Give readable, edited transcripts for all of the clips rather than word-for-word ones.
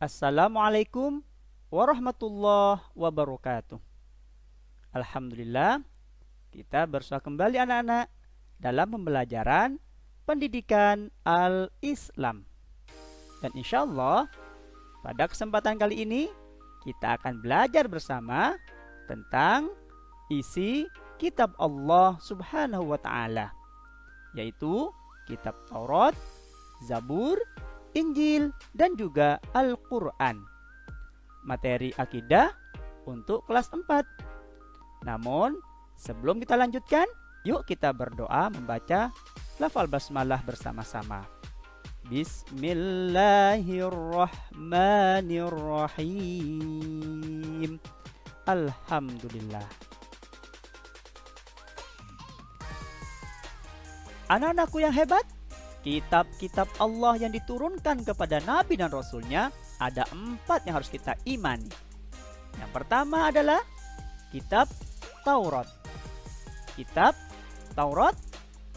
Assalamualaikum warahmatullahi wabarakatuh. Alhamdulillah, kita bersua kembali anak-anak dalam pembelajaran pendidikan Al-Islam. Dan insya Allah, pada kesempatan kali ini kita akan belajar bersama tentang isi kitab Allah Subhanahu wa Ta'ala, yaitu kitab Taurat, Zabur, Injil, dan juga Al-Quran. Materi akidah untuk kelas 4. Namun, sebelum kita lanjutkan, yuk kita berdoa membaca lafal basmalah bersama-sama. Bismillahirrahmanirrahim. Alhamdulillah. Anak-anakku yang hebat, kitab-kitab Allah yang diturunkan kepada Nabi dan Rasulnya ada 4 yang harus kita imani. Yang pertama adalah kitab Taurat. Kitab Taurat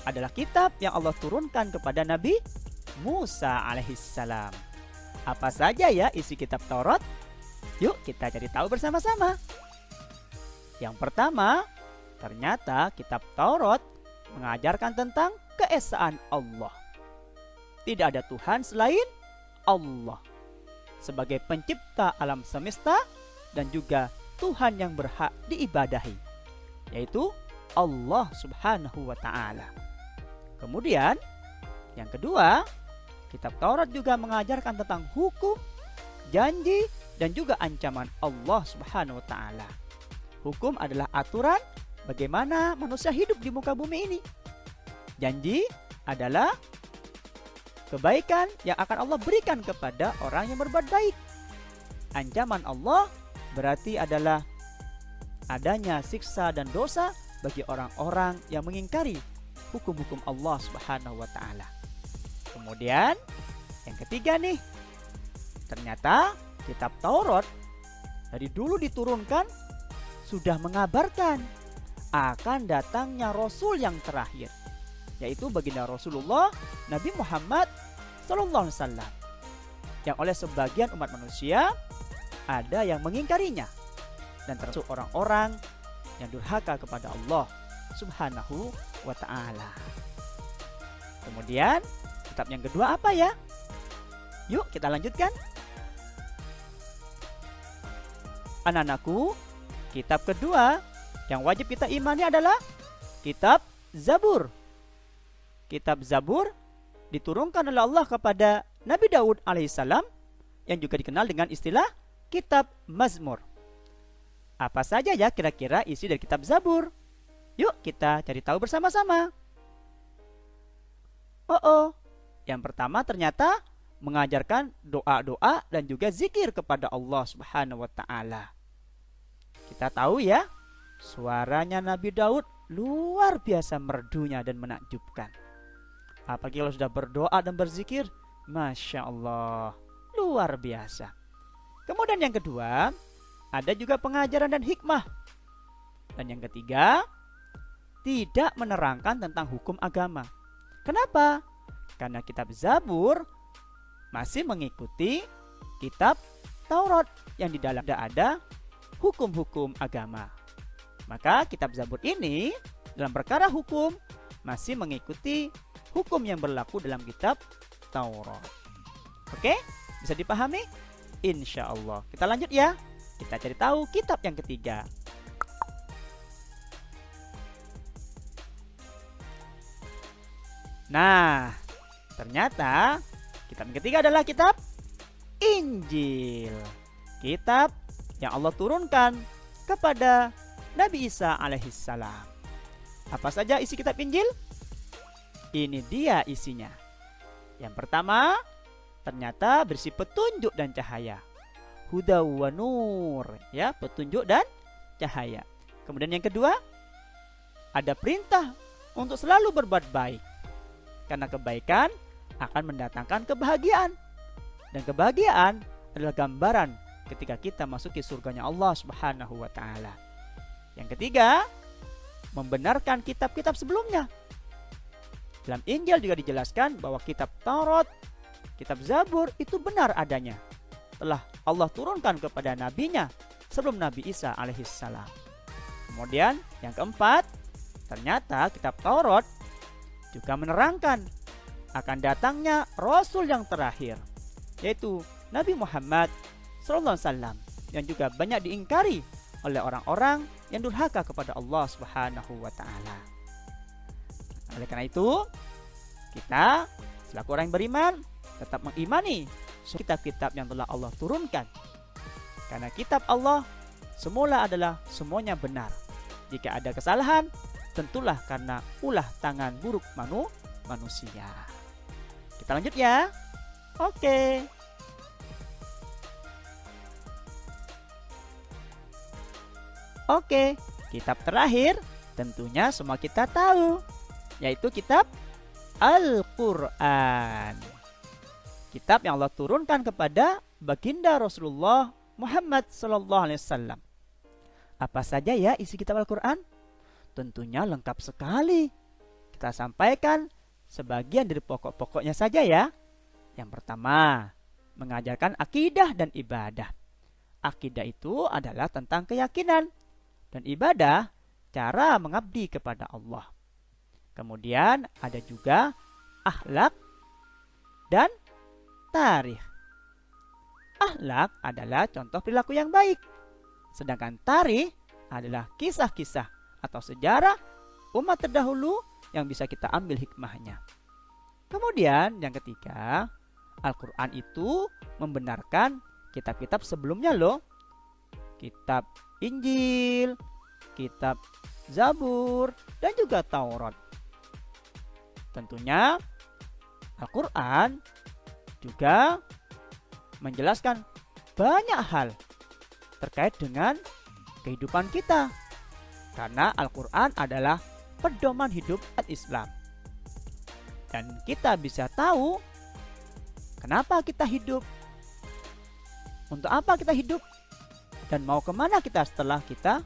adalah kitab yang Allah turunkan kepada Nabi Musa alaihissalam. Apa saja ya isi kitab Taurat? Yuk kita cari tahu bersama-sama. Yang pertama, ternyata kitab Taurat mengajarkan tentang keesaan Allah. Tidak ada Tuhan selain Allah sebagai pencipta alam semesta dan juga Tuhan yang berhak diibadahi, yaitu Allah Subhanahu wa Ta'ala. Kemudian yang kedua, kitab Taurat juga mengajarkan tentang hukum, janji, dan juga ancaman Allah Subhanahu wa Ta'ala. Hukum adalah aturan bagaimana manusia hidup di muka bumi ini. Janji adalah kebaikan yang akan Allah berikan kepada orang yang berbuat baik. Ancaman Allah berarti adalah adanya siksa dan dosa bagi orang-orang yang mengingkari hukum-hukum Allah Subhanahu wa Ta'ala. Kemudian yang ketiga nih, ternyata kitab Taurat dari dulu diturunkan sudah mengabarkan akan datangnya Rasul yang terakhir, yaitu baginda Rasulullah Nabi Muhammad SAW, yang oleh sebagian umat manusia ada yang mengingkarinya dan termasuk orang-orang yang durhaka kepada Allah Subhanahu wa Ta'ala. Kemudian kitab yang kedua apa ya? Yuk kita lanjutkan. Anak-anakku, kitab kedua yang wajib kita imani adalah kitab Zabur. Kitab Zabur diturunkan oleh Allah kepada Nabi Daud alaihissalam, yang juga dikenal dengan istilah kitab Mazmur. Apa saja ya kira-kira isi dari kitab Zabur? Yuk kita cari tahu bersama-sama. Yang pertama ternyata mengajarkan doa-doa dan juga zikir kepada Allah Subhanahu wa Ta'ala. Kita tahu ya, suaranya Nabi Daud luar biasa merdunya dan menakjubkan. Apalagi kalau sudah berdoa dan berzikir, Masya Allah, luar biasa. Kemudian yang kedua, ada juga pengajaran dan hikmah. Dan yang ketiga, tidak menerangkan tentang hukum agama. Kenapa? Karena kitab Zabur masih mengikuti kitab Taurat yang di dalamnya ada hukum-hukum agama. Maka kitab Zabur ini dalam perkara hukum masih mengikuti hukum yang berlaku dalam kitab Taurat. Oke, bisa dipahami? Insya Allah. Kita lanjut ya. Kita cari tahu kitab yang ketiga. Nah, ternyata kitab yang ketiga adalah kitab Injil. Kitab yang Allah turunkan kepada Nabi Isa alaihissalam. Apa saja isi kitab Injil? Ini dia isinya. Yang pertama, ternyata berisi petunjuk dan cahaya. Huda wa nur, ya, petunjuk dan cahaya. Kemudian yang kedua, ada perintah untuk selalu berbuat baik. Karena kebaikan akan mendatangkan kebahagiaan. Dan kebahagiaan adalah gambaran ketika kita masuki surganya Allah Subhanahu wa Ta'ala. Yang ketiga, membenarkan kitab-kitab sebelumnya. Dalam Injil juga dijelaskan bahwa kitab Taurat, kitab Zabur itu benar adanya, setelah Allah turunkan kepada nabinya sebelum Nabi Isa alaihissalam. Kemudian yang keempat, ternyata kitab Taurat juga menerangkan akan datangnya Rasul yang terakhir, yaitu Nabi Muhammad SAW, yang juga banyak diingkari oleh orang-orang yang durhaka kepada Allah Subhanahu wa Ta'ala. Oleh karena itu, kita selaku orang yang beriman tetap mengimani kitab-kitab yang telah Allah turunkan. Karena kitab Allah semula adalah semuanya benar. Jika ada kesalahan, tentulah karena ulah tangan buruk manusia. Kita lanjut ya. Oke. Oke, kitab terakhir tentunya semua kita tahu, yaitu kitab Al-Quran. Kitab yang Allah turunkan kepada baginda Rasulullah Muhammad SAW. Apa saja ya isi kitab Al-Quran? Tentunya lengkap sekali. Kita sampaikan sebagian dari pokok-pokoknya saja ya. Yang pertama, mengajarkan akidah dan ibadah. Akidah itu adalah tentang keyakinan, dan ibadah cara mengabdi kepada Allah. Kemudian ada juga akhlak dan tarikh. Akhlak adalah contoh perilaku yang baik, sedangkan tarikh adalah kisah-kisah atau sejarah umat terdahulu yang bisa kita ambil hikmahnya. Kemudian yang ketiga, Al-Quran itu membenarkan kitab-kitab sebelumnya loh. Kitab Injil, kitab Zabur, dan juga Taurat. Tentunya Al-Quran juga menjelaskan banyak hal terkait dengan kehidupan kita. Karena Al-Quran adalah pedoman hidup Islam. Dan kita bisa tahu kenapa kita hidup, untuk apa kita hidup, dan mau kemana kita setelah kita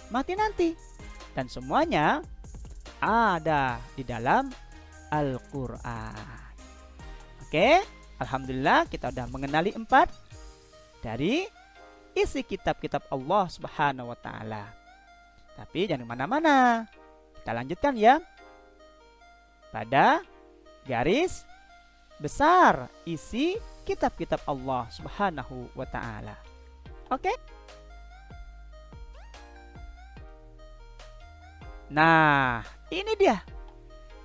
mati nanti. Dan semuanya ada di dalam Al-Quran. Oke, alhamdulillah kita sudah mengenali 4 dari isi kitab-kitab Allah Subhanahu wa Ta'ala. Tapi jangan kemana-mana, kita lanjutkan ya pada garis besar isi kitab-kitab Allah Subhanahu wa Ta'ala. Oke? Nah, ini dia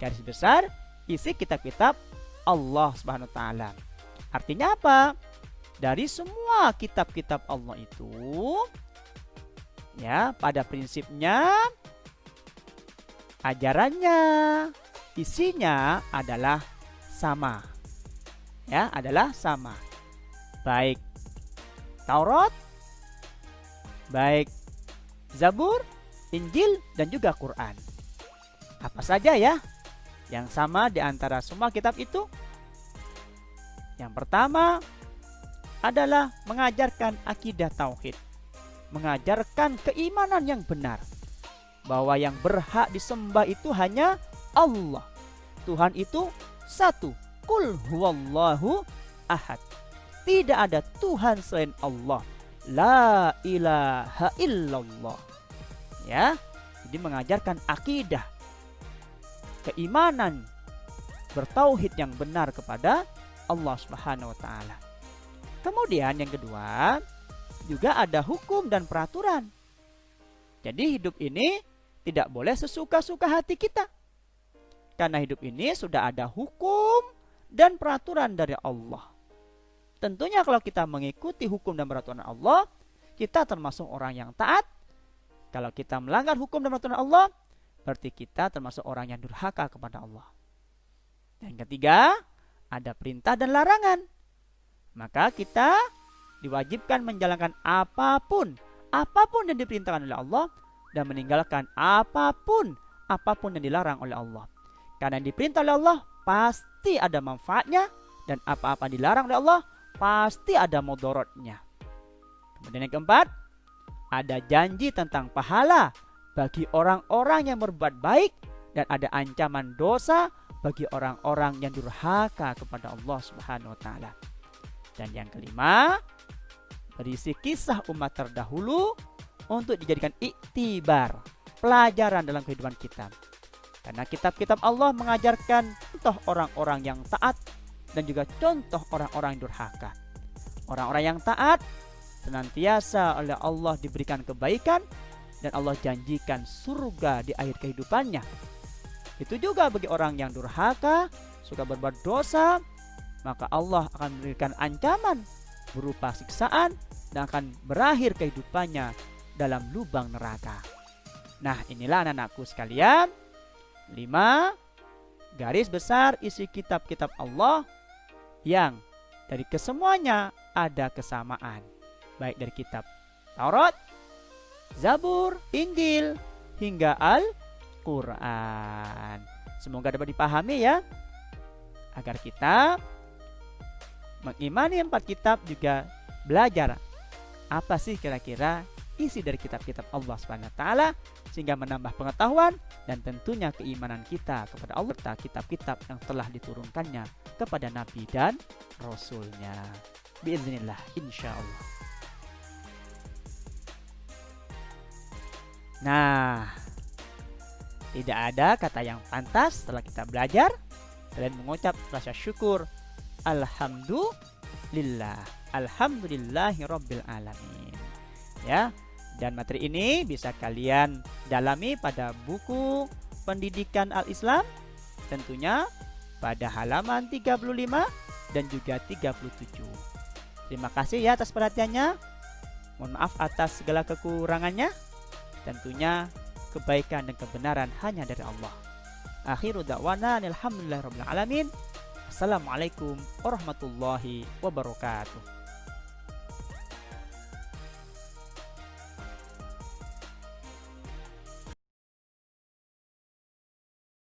garis besar isi kitab-kitab Allah Subhanahu wa Ta'ala. Artinya apa? Dari semua kitab-kitab Allah itu, ya, pada prinsipnya ajarannya, isinya adalah sama. Ya, adalah sama. Baik Taurat, baik Zabur, Injil, dan juga Quran. Apa saja ya yang sama di antara semua kitab itu? Yang pertama adalah mengajarkan akidah tauhid, mengajarkan keimanan yang benar, bahwa yang berhak disembah itu hanya Allah. Tuhan itu satu. Qul huwallahu ahad. Tidak ada Tuhan selain Allah. La ilaha illallah. Ya, jadi mengajarkan akidah, keimanan, bertauhid yang benar kepada Allah Subhanahu wa Ta'ala. Kemudian yang kedua, juga ada hukum dan peraturan. Jadi hidup ini tidak boleh sesuka-suka hati kita. Karena hidup ini sudah ada hukum dan peraturan dari Allah. Tentunya kalau kita mengikuti hukum dan peraturan Allah, kita termasuk orang yang taat. Kalau kita melanggar hukum dan peraturan Allah, berarti kita termasuk orang yang durhaka kepada Allah. Dan yang ketiga, ada perintah dan larangan. Maka kita diwajibkan menjalankan apapun yang diperintahkan oleh Allah, dan meninggalkan apapun yang dilarang oleh Allah. Karena yang diperintah oleh Allah pasti ada manfaatnya, dan apa-apa dilarang oleh Allah pasti ada mudaratnya. Kemudian yang keempat, ada janji tentang pahala bagi orang-orang yang berbuat baik, dan ada ancaman dosa bagi orang-orang yang durhaka kepada Allah Subhanahu wa Ta'ala. Dan yang kelima, berisi kisah umat terdahulu untuk dijadikan iktibar, pelajaran dalam kehidupan kita. Karena kitab-kitab Allah mengajarkan contoh orang-orang yang taat dan juga contoh orang-orang yang durhaka. Orang-orang yang taat senantiasa oleh Allah diberikan kebaikan dan Allah janjikan surga di akhir kehidupannya. Itu juga bagi orang yang durhaka, suka berbuat dosa, maka Allah akan memberikan ancaman berupa siksaan dan akan berakhir kehidupannya dalam lubang neraka. Nah, inilah anak-anakku sekalian, 5 garis besar isi kitab-kitab Allah yang dari kesemuanya ada kesamaan, baik dari kitab Taurat, Zabur, Injil, hingga Al-Quran. Semoga dapat dipahami ya, agar kita mengimani 4 kitab juga belajar apa sih kira-kira isi dari kitab-kitab Allah SWT, sehingga menambah pengetahuan dan tentunya keimanan kita kepada Allah serta kitab-kitab yang telah diturunkannya kepada Nabi dan Rasulnya. Biiznillah, insya Allah. Nah, tidak ada kata yang pantas setelah kita belajar selain mengucap rasa syukur Alhamdulillah, Alhamdulillahirabbil alamin. Ya, dan materi ini bisa kalian dalami pada buku Pendidikan Al-Islam, tentunya pada halaman 35 dan juga 37. Terima kasih ya atas perhatiannya. Mohon maaf atas segala kekurangannya. Tentunya kebaikan dan kebenaran hanya dari Allah. Akhiru da'wana alhamdulillahirabbil alamin. Assalamualaikum warahmatullahi wabarakatuh.